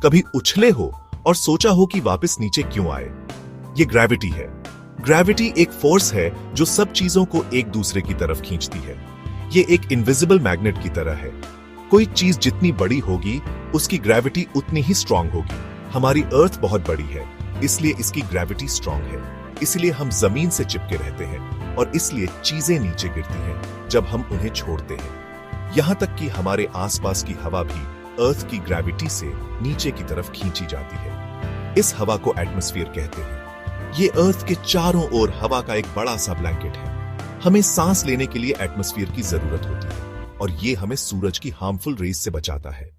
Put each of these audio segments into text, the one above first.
कभी उछले हो और सोचा हो कि वापस नीचे क्यों आए? ये ग्रेविटी है। ग्रेविटी एक फोर्स है जो सब चीजों को एक दूसरे की तरफ खींचती है। ये एक इनविजिबल मैग्नेट की तरह है। कोई चीज जितनी बड़ी होगी उसकी ग्रेविटी उतनी ही स्ट्रांग होगी। हमारी अर्थ बहुत बड़ी है, इसलिए इसकी ग्रेविटी स्ट्रांग है। इसलिए हम जमीन से चिपके रहते हैं और इसलिए चीजें नीचे गिरती हैं जब हम उन्हें छोड़ते हैं। यहां तक कि हमारे आसपास की हवा भी अर्थ की ग्रेविटी से नीचे की तरफ खींची जाती है। इस हवा को एटमॉस्फेयर कहते हैं। ये अर्थ के चारों ओर हवा का एक बड़ा सा ब्लैंकेट है। हमें सांस लेने के लिए एटमॉस्फेयर की जरूरत होती है और ये हमें सूरज की हार्मफुल रेस से बचाता है।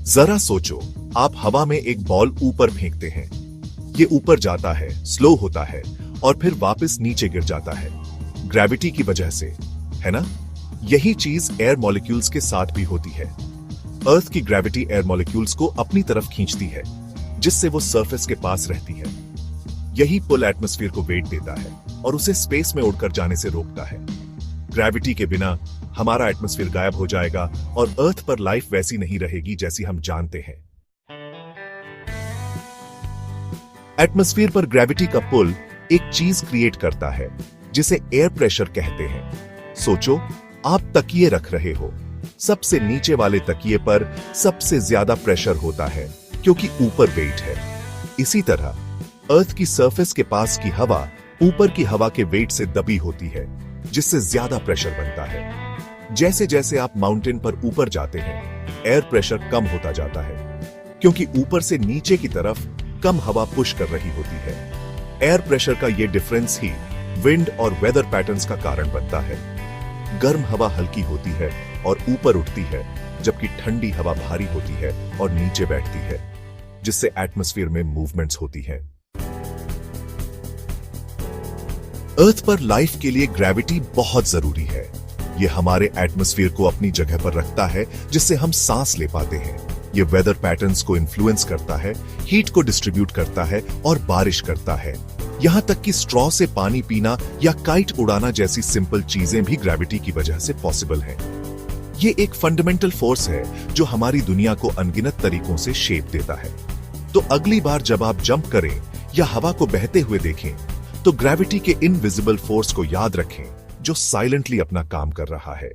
जरा सोचो, आप हवा में एक बॉल ऊपर फेंकते हैं। ये ऊपर जाता है, स्लो होता है और फिर वापस नीचे गिर जाता है ग्रेविटी की वजह से, है ना? यही चीज एयर मॉलिक्यूल्स के साथ भी होती है। अर्थ की ग्रेविटी एयर मॉलिक्यूल्स को अपनी तरफ खींचती है, जिससे वो सरफेस के पास रहती है। यही पुल एटमॉस्फेयर को वेट देता है और उसे स्पेस में उड़कर जाने से रोकता है। ग्रेविटी के बिना हमारा एटमॉस्फेयर गायब हो जाएगा और अर्थ पर लाइफ वैसी नहीं रहेगी जैसी हम जानते हैं। एटमॉस्फेयर पर ग्रेविटी का पुल एक चीज क्रिएट करता है जिसे एयर प्रेशर कहते हैं। सोचो, आप तकिए रख रहे हो। सबसे नीचे वाले तकिए पर सबसे ज्यादा प्रेशर होता है क्योंकि ऊपर वेट है। इसी तरह अर्थ की सरफेस के पास की हवा ऊपर की हवा के वेट से दबी होती है, जिससे ज्यादा प्रेशर बनता है। जैसे जैसे आप माउंटेन पर ऊपर जाते हैं, एयर प्रेशर कम होता जाता है क्योंकि ऊपर से नीचे की तरफ कम हवा पुश कर रही होती है। एयर प्रेशर का यह डिफरेंस ही विंड और वेदर पैटर्न्स का कारण बनता है। गर्म हवा हल्की होती है और ऊपर उठती है, जबकि ठंडी हवा भारी होती है और नीचे बैठती है, जिससे एटमॉस्फेयर में मूवमेंट्स होती हैं। अर्थ पर लाइफ के लिए ग्रेविटी बहुत जरूरी है। यह हमारे एटमॉस्फेयर को अपनी जगह पर रखता है, जिससे हम सांस ले पाते हैं। यह वेदर पैटर्न्स को इन्फ्लुएंस करता है, हीट को डिस्ट्रीब्यूट करता है और बारिश करता है। यहां तक कि स्ट्रॉ से पानी पीना या काइट उड़ाना जैसी सिंपल चीजें भी ग्रेविटी की वजह से पॉसिबल हैं। ये एक फंडामेंटल फोर्स है जो हमारी दुनिया को अनगिनत तरीकों से शेप देता है। तो अगली बार जब आप जंप करें या हवा को बहते हुए देखें, तो ग्रेविटी के इनविजिबल फोर्स को याद रखें जो साइलेंटली अपना काम कर रहा है।